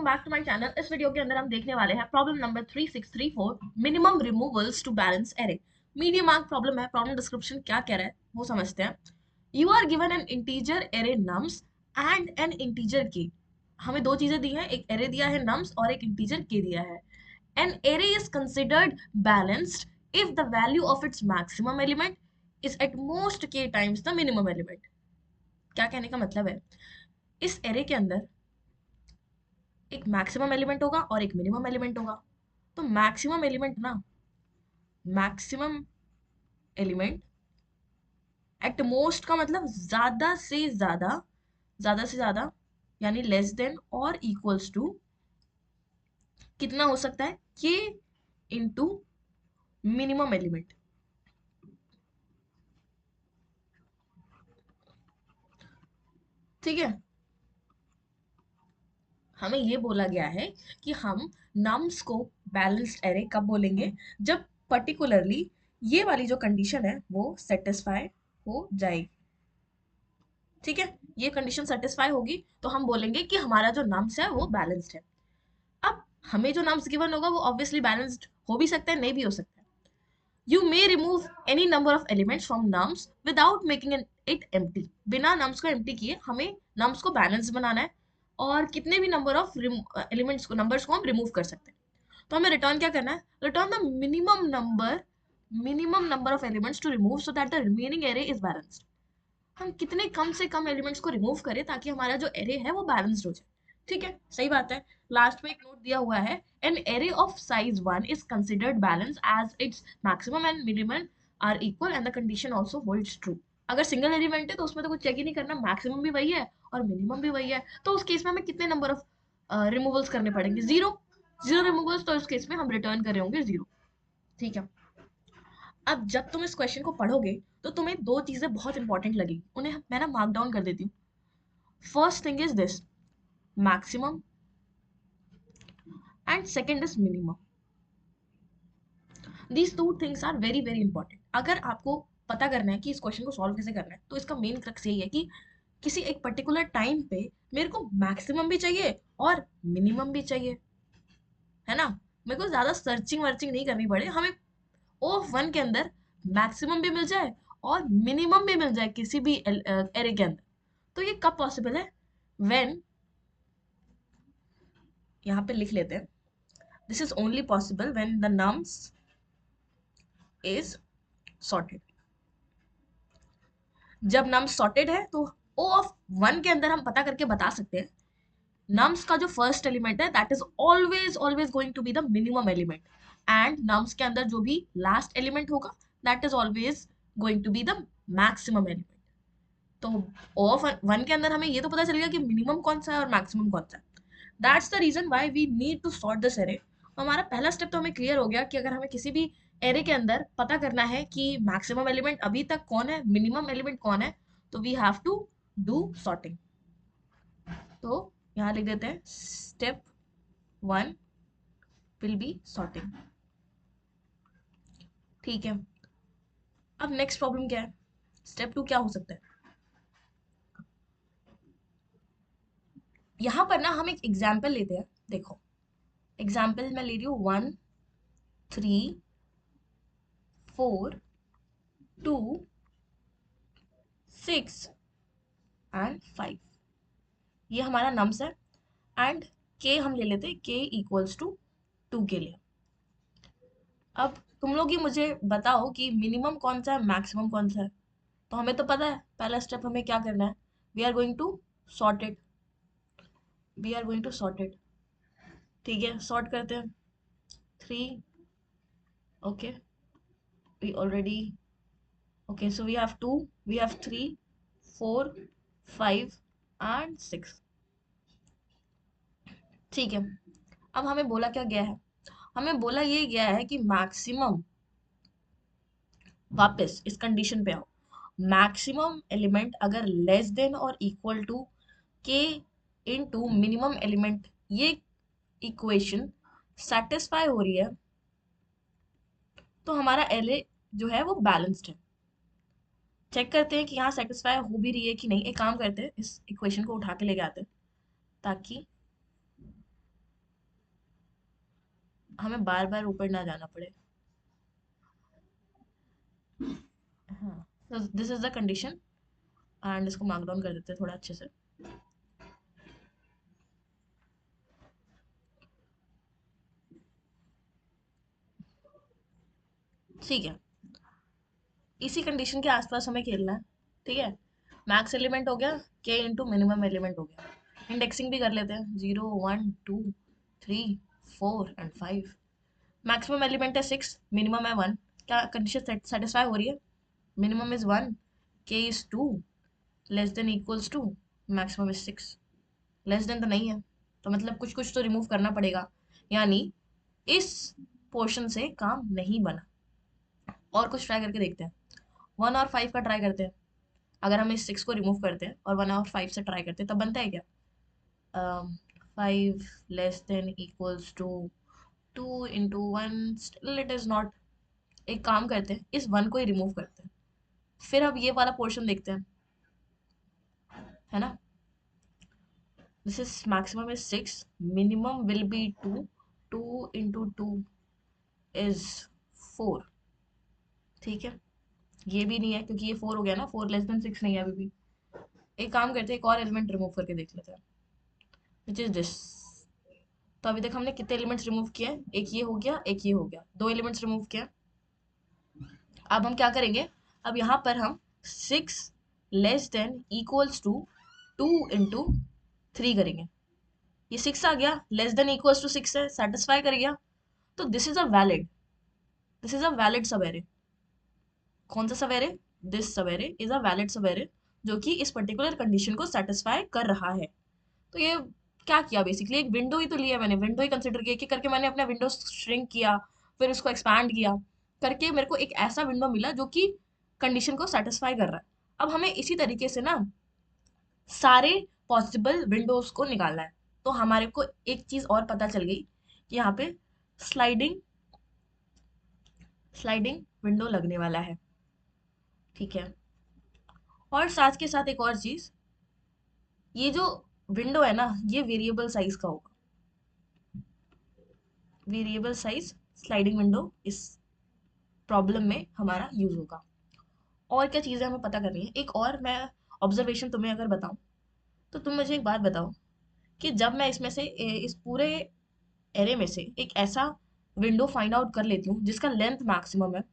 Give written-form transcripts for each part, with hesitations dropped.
Welcome back to my channel. इस video के अंदर हम देखने वाले हैं problem number 3634, minimum removals to balance array. Medium mark problem है। प्रॉब्लम डिस्क्रिप्शन क्या कह रहा है वो समझते हैं। You are given an integer array nums and an integer K. हमें दो चीजें दी हैं, एक एरे दिया है नम्स और एक इंटीजर के दिया है। An array is considered balanced if the value of its maximum element is at most के टाइम्स द मिनिमम एलिमेंट। क्या कहने का मतलब है, इस एरे के अंदर एक मैक्सिमम एलिमेंट होगा और एक मिनिमम एलिमेंट होगा। तो मैक्सिमम एलिमेंट ना, मैक्सिमम एलिमेंट एट मोस्ट का मतलब ज्यादा से ज्यादा, ज्यादा से ज्यादा यानी लेस देन और इक्वल्स टू कितना हो सकता है, के इंटू मिनिमम एलिमेंट। ठीक है, हमें ये बोला गया है कि हम नम्स को बैलेंस्ड एरे कब बोलेंगे, जब पर्टिकुलरली ये वाली जो कंडीशन है वो सेटिस्फाई हो जाएगी। ठीक है, ये कंडीशन सेटिस्फाई होगी तो हम बोलेंगे कि हमारा जो नम्स है वो बैलेंस्ड है। अब हमें जो नम्स गिवन होगा वो ऑब्वियसली बैलेंस्ड हो भी सकता है, नहीं भी हो सकता है। You may remove any number of elements from nums without making it empty. बिना नम्स को एम्प्टी किए हमें नम्स को बैलेंस बनाना है और कितने भी नंबर ऑफ एलिमेंट्स को, नंबर्स को हम रिमूव कर सकते हैं। तो हमें रिटर्न क्या करना है, return the minimum number of elements to remove so that the remaining array is balanced. हम कितने कम से कम एलिमेंट्स को रिमूव करें ताकि हमारा जो एरे है वो बैलेंस्ड हो जाए। ठीक है, सही बात है। लास्ट में एक नोट दिया हुआ है, an array of size 1 is considered balance as its maximum and minimum are equal and the condition also holds true. अगर सिंगल एलिमेंट है तो उसमें तो कुछ चेक ही नहीं करना, मैक्सिमम भी वही है और मिनिमम भी वही है। तो उस केस में हमें कितने नंबर ऑफ रिमूवल्स करने पड़ेंगे, जीरो। जीरो रिमूवल्स, तो इस केस में हम रिटर्न कर रहे होंगे जीरो। ठीक है, अब जब तुम इस क्वेश्चन को पढ़ोगे तो तुम्हें दो चीजें बहुत इंपॉर्टेंट लगेगी, उन्हें मैं ना मार्क डाउन कर देती हूँ। First thing is this, maximum, and second is minimum. These two things are very very important. अगर आपको पता करना है कि इस क्वेश्चन को सॉल्व कैसे करना है तो इसका मेन क्रक्स यही है कि किसी एक पर्टिकुलर टाइम पे मेरे को मैक्सिमम भी चाहिए और मिनिमम भी चाहिए, है ना। मेरे को ज्यादा सर्चिंग वर्चिंग नहीं करनी पड़े, हमें ओ ऑफ वन के अंदर मैक्सिमम भी मिल जाए और मिनिमम भी मिल जाए किसी भी एरे के अंदर। तो ये कब पॉसिबल है, व्हेन, यहाँ पे लिख लेते हैं, this is only possible when the nums is sorted. जब नम्स सॉर्टेड है तो ओ ऑफ वन के अंदर हम पता करके बता सकते हैं नम्स का जो फर्स्ट एलिमेंट है that is always always going to be the minimum element, and nums के अंदर जो भी लास्ट एलिमेंट होगा that is always going to be the maximum element. तो ओ ऑफ वन के अंदर हमें ये तो पता चलेगा कि मिनिमम कौन सा है और मैक्सिमम कौन सा है। That's the reason why we need to sort this array. हमारा पहला स्टेप तो हमें क्लियर हो गया कि अगर हमें किसी भी एरे के अंदर पता करना है कि मैक्सिमम एलिमेंट अभी तक कौन है, मिनिमम एलिमेंट कौन है, तो we have to do sorting. तो यहाँ लिख देते हैं स्टेप 1 विल बी सॉर्टिंग। ठीक है, अब नेक्स्ट प्रॉब्लम क्या है, स्टेप 2 क्या हो सकता है। यहाँ पर ना हम एक एग्जाम्पल लेते हैं। देखो, एग्जाम्पल मैं ले रही हूँ 1 3 4 2 6 एंड 5। ये हमारा नम्स है एंड के हम ले लेते हैं, के इक्वल्स टू 2 के लिए। अब तुम लोग ही मुझे बताओ कि मिनिमम कौन सा है, मैक्सिमम कौन सा है। तो हमें तो पता है पहला स्टेप हमें क्या करना है, we are going to sort it, we are going to sort it. ठीक है, सॉर्ट करते हैं। 3, okay, we already, okay, so we have 2, we have 3 4 5 and 6। ठीक है, अब हमें बोला क्या गया है, हमें बोला ये गया है कि मैक्सिमम, वापस इस कंडीशन पे आओ, मैक्सिमम एलिमेंट अगर लेस देन और इक्वल टू के इनटू मिनिमम एलिमेंट, ये इक्वेशन सेटिस्फाई हो रही है तो हमारा एरे जो है वो बैलेंस्ड है। चेक करते हैं कि यहाँ सेटिस्फाई हो भी रही है कि नहीं। एक काम करते हैं, इस इक्वेशन को उठा के लेके आते हैं ताकि हमें बार बार ऊपर ना जाना पड़े। हाँ, तो this is the condition and इसको मार्क डाउन कर देते हैं थोड़ा अच्छे से। ठीक है, इसी कंडीशन के आसपास हमें खेलना है। ठीक है, मैक्स एलिमेंट हो गया के इंटू मिनिमम एलिमेंट हो गया। इंडेक्सिंग भी कर लेते हैं, 0 1 2 3 4 एंड 5। मैक्सिमम एलिमेंट है 6, मिनिमम है 1। क्या कंडीशन सेटिस्फाई हो रही है? Minimum is 1, K is 2, less than equals to, maximum is 6। Less than तो नहीं है, तो मतलब कुछ कुछ तो रिमूव करना पड़ेगा, यानी इस पोर्शन से काम नहीं बना। और कुछ ट्राई करके देखते हैं। 1 और 5 का ट्राई करते हैं। अगर हम इस 6 को रिमूव करते हैं और 1 और 5 से ट्राई करते हैं, तब बनता है क्या? 5 less than equals to 2 × 1, still it is not. एक काम करते हैं, इस 1 को ही रिमूव करते हैं, फिर अब ये वाला पोर्शन देखते हैं, है ना। This is maximum is 6, minimum will be 2, 2 × 2 is 4। ठीक है, ये भी नहीं है क्योंकि ये 4 हो गया ना, 4 लेस देन 6 नहीं है अभी भी। एक काम करते हैं, एक और एलिमेंट रिमूव करके देख लेते हैं, विच इज दिस। तो अभी तक हमने कितने एलिमेंट्स रिमूव किए? एक ये हो गया, एक ये हो गया, 2 एलिमेंट्स रिमूव किए। अब हम क्या करेंगे? अब यहाँ पर हम 6 लेस देन इक्वल्स टू 2 × 3 करेंगे। ये 6 आ गया, लेस देन इक्वल्स टू 6 है, सेटिस्फाई कर गया। तो दिस इज अ वैलिड सब एरे। कौन सा सब एरे? दिस सब एरे इज अ वैलिड सब एरे, जो कि इस पर्टिकुलर कंडीशन को सेटिस्फाई कर रहा है। तो ये क्या किया? बेसिकली एक विंडो ही तो लिया मैंने, विंडो ही कंसिडर किया कि करके मैंने अपना विंडो श्रिंक किया, फिर उसको एक्सपैंड किया करके मेरे को एक ऐसा विंडो मिला जो कि कंडीशन को सेटिस्फाई कर रहा है। अब हमें इसी तरीके से ना सारे पॉसिबल विंडोज को निकालना है। तो हमारे को एक चीज और पता चल गई कि यहाँ पे स्लाइडिंग स्लाइडिंग विंडो लगने वाला है। ठीक है, और साथ के साथ एक और चीज, ये जो विंडो है ना, ये वेरिएबल साइज का होगा। वेरिएबल साइज स्लाइडिंग विंडो इस प्रॉब्लम में हमारा यूज होगा। और क्या चीजें हमें पता करनी है? एक और मैं ऑब्जर्वेशन तुम्हें अगर बताऊं, तो तुम मुझे एक बात बताओ कि जब मैं इसमें से इस पूरे एरे में से एक ऐसा विंडो फाइंड आउट कर लेती हूँ जिसका लेंथ मैक्सिमम है,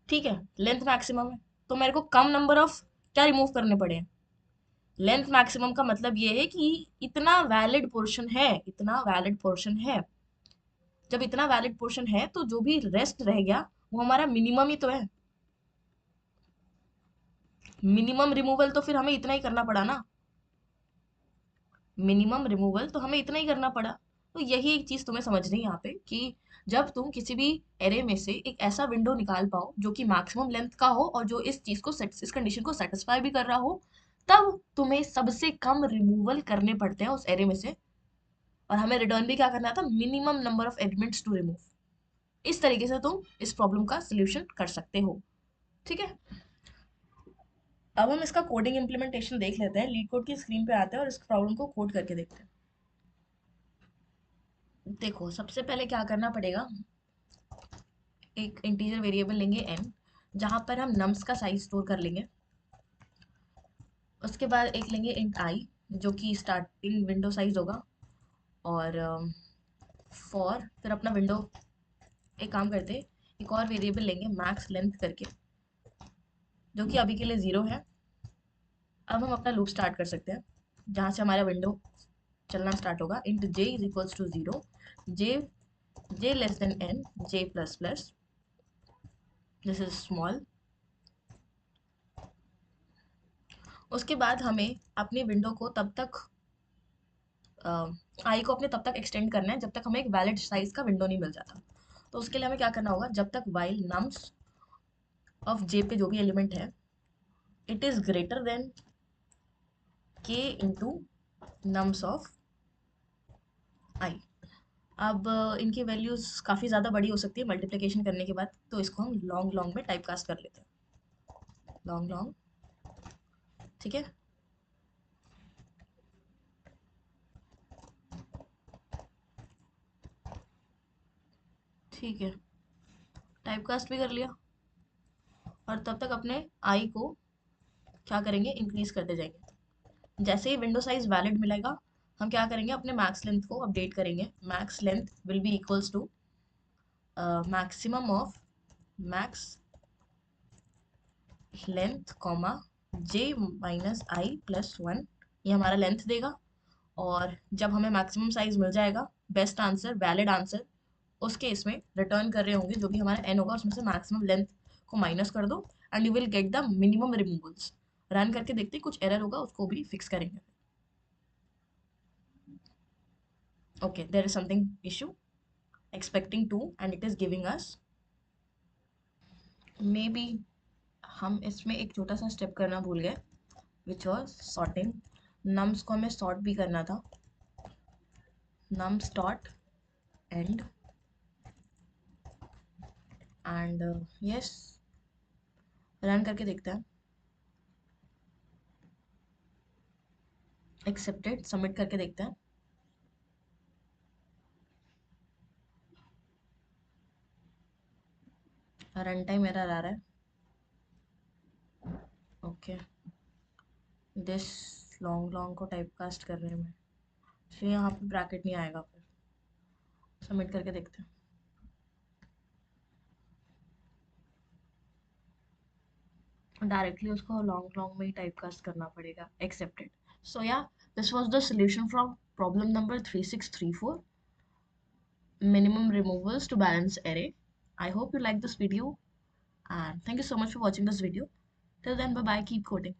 ठीक है, लेंथ मैक्सिमम है, तो मेरे को कम नंबर ऑफ क्या रिमूव करने पड़े? लेंथ मैक्सिमम का मतलब ये है कि इतना वैलिड पोर्शन है, इतना वैलिड पोर्शन है। जब इतना वैलिड पोर्शन है तो जो भी रेस्ट रह गया वो हमारा मिनिमम ही तो है। मिनिमम रिमूवल तो फिर हमें इतना ही करना पड़ा ना, मिनिमम रिमूवल तो हमें इतना ही करना पड़ा। तो यही एक चीज तुम्हें समझनी है यहाँ पे कि जब तुम किसी भी एरे में से एक ऐसा विंडो निकाल पाओ जो कि मैक्सिमम लेंथ का हो और जो इस चीज को इस कंडीशन को सेटिस्फाई भी कर रहा हो, तब तुम्हें सबसे कम रिमूवल करने पड़ते हैं उस एरे में से। और हमें रिटर्न भी क्या करना था? Minimum number of elements to remove. इस तरीके से तुम इस प्रॉब्लम का सोल्यूशन कर सकते हो। ठीक है, अब हम इसका कोडिंग इम्प्लीमेंटेशन देख लेते हैं। लीड कोड की स्क्रीन पे आते हैं और इस प्रॉब्लम को कोड करके देखते हैं। देखो, सबसे पहले क्या करना पड़ेगा, एक इंटीजर वेरिएबल लेंगे n, जहां पर हम नम्स का साइज स्टोर कर लेंगे। उसके बाद एक लेंगे इंट i, जो कि स्टार्टिंग विंडो साइज होगा। और फॉर फिर अपना विंडो, एक काम करते हैं, एक और वेरिएबल लेंगे मैक्स लेंथ करके, जो कि अभी के लिए 0 है। अब हम अपना लूप स्टार्ट कर सकते हैं, जहाँ से हमारा विंडो चलना स्टार्ट होगा। Int j is equals to 0, j j less than n, j plus plus, this is small. उसके बाद हमें अपनी विंडो को तब तक आई को अपने तब तक एक्सटेंड करना है जब तक हमें एक वैलिड साइज का विंडो नहीं मिल जाता। तो उसके लिए हमें क्या करना होगा, जब तक वाइल नम्स ऑफ j पे जो भी एलिमेंट है it is greater than k into nums of i। अब इनकी वैल्यूज काफ़ी ज़्यादा बड़ी हो सकती है मल्टीप्लिकेशन करने के बाद, तो इसको हम लॉन्ग लॉन्ग में टाइप कास्ट कर लेते हैं। लॉन्ग लॉन्ग ठीक है, ठीक है, टाइपकास्ट भी कर लिया। और तब तक अपने आई को क्या करेंगे, इंक्रीज करते जाएंगे। जैसे ही विंडो साइज वैलिड मिलेगा, हम क्या करेंगे, अपने मैक्स लेंथ को अपडेट करेंगे। Max length will be equals to maximum of max length comma J minus I plus one, ये हमारा लेंथ देगा। और जब हमें मैक्सिमम साइज मिल जाएगा, बेस्ट आंसर, वैलिड आंसर, उस केस में रिटर्न कर रहे होंगे जो भी हमारा एन होगा, उसमें से मैक्सिमम लेंथ को माइनस कर दो and you will get the minimum removals. Run करके देखते हैं, कुछ एरर होगा उसको भी फिक्स करेंगे। Okay, there is something issue expecting 2 and it is giving us, maybe हम इसमें एक छोटा सा स्टेप करना भूल गए, which was sorting। nums को हमें sort भी करना था, nums dot end and yes, run करके देखते हैं। एक्सेप्टेड, सबमिट करके देखते हैं। रन टाइम एरर आ रहा है। ओके, दिस लॉन्ग लॉन्ग को टाइप कास्ट करने में, इसलिए यहाँ पे ब्रैकेट नहीं आएगा। फिर सबमिट करके देखते हैं। डायरेक्टली उसको लॉन्ग लॉन्ग में ही टाइप कास्ट करना पड़ेगा, एक्सेप्टेड। सो या, this was the solution from problem number 3634, minimum removals to balance array. I hope you like this video and thank you so much for watching this video. Till then, bye bye, keep coding.